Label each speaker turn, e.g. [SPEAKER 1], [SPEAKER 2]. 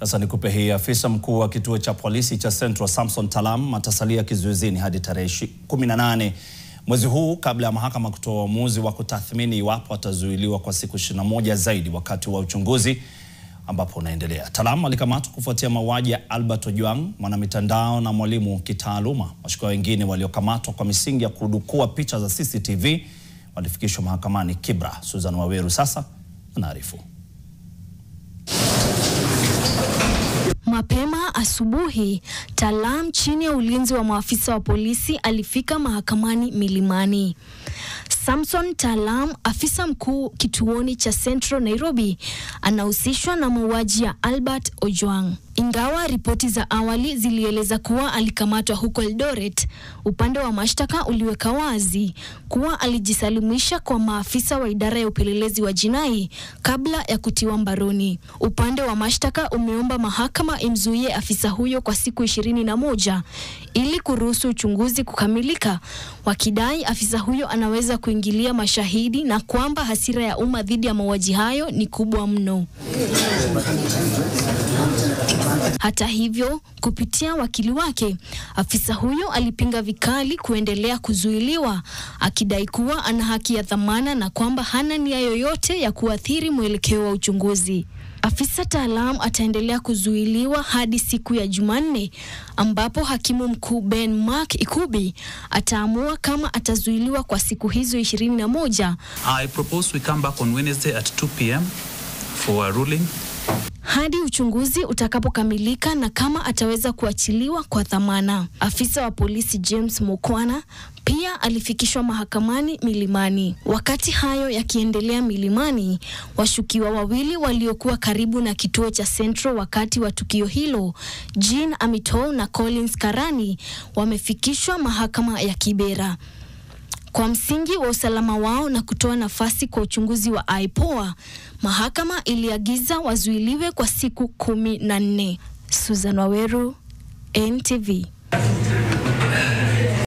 [SPEAKER 1] Sasa nikupe hii. Afisa mkuu wa kituo cha polisi cha Central Samson Talam atasalia kizuizini hadi tarehe 18 mwezi huu kabla ya mahakama kutoa uamuzi wa kutathmini iwapo atazuiliwa kwa siku 21 zaidi wakati wa uchunguzi ambapo unaendelea. Talam alikamatwa kufuatia mauaji ya Albert Ojwang, mwanamitandao na mwalimu kitaaluma. Washukiwa wengine waliokamatwa kwa misingi ya kudukua picha za CCTV walifikishwa mahakamani Kibra. Susan Waweru sasa anaarifu.
[SPEAKER 2] Mapema asubuhi, Talam chini ya ulinzi wa maafisa wa polisi alifika mahakamani Milimani. Samson Talam, afisa mkuu kituoni cha Central Nairobi, anahusishwa na mauaji ya Albert Ojwang. Ingawa ripoti za awali zilieleza kuwa alikamatwa huko Eldoret, upande wa mashtaka uliweka wazi kuwa alijisalimisha kwa maafisa wa idara ya upelelezi wa jinai kabla ya kutiwa mbaroni. Upande wa mashtaka umeomba mahakama imzuie afisa huyo kwa siku 21 ili kuruhusu uchunguzi kukamilika, wakidai afisa huyo anaweza kuingilia mashahidi na kwamba hasira ya umma dhidi ya mauaji hayo ni kubwa mno. Hata hivyo, kupitia wakili wake, afisa huyo alipinga vikali kuendelea kuzuiliwa, akidai kuwa ana haki ya dhamana na kwamba hana nia yoyote ya kuathiri mwelekeo wa uchunguzi. Afisa Talam ataendelea kuzuiliwa hadi siku ya Jumanne ambapo hakimu mkuu Ben Mark Ikubi ataamua kama atazuiliwa kwa siku hizo 21.
[SPEAKER 3] I propose we come back on Wednesday at 2 p.m. for a ruling.
[SPEAKER 2] Hadi uchunguzi utakapokamilika na kama ataweza kuachiliwa kwa dhamana. Afisa wa polisi James Mukwana pia alifikishwa mahakamani Milimani. Wakati hayo yakiendelea Milimani, washukiwa wawili waliokuwa karibu na kituo cha Central wakati wa tukio hilo, Jean Amitol na Collins Karani, wamefikishwa mahakama ya Kibera. Kwa msingi wa usalama wao na kutoa nafasi kwa uchunguzi wa IPOA, mahakama iliagiza wazuiliwe kwa siku 14. Susan Waweru, NTV.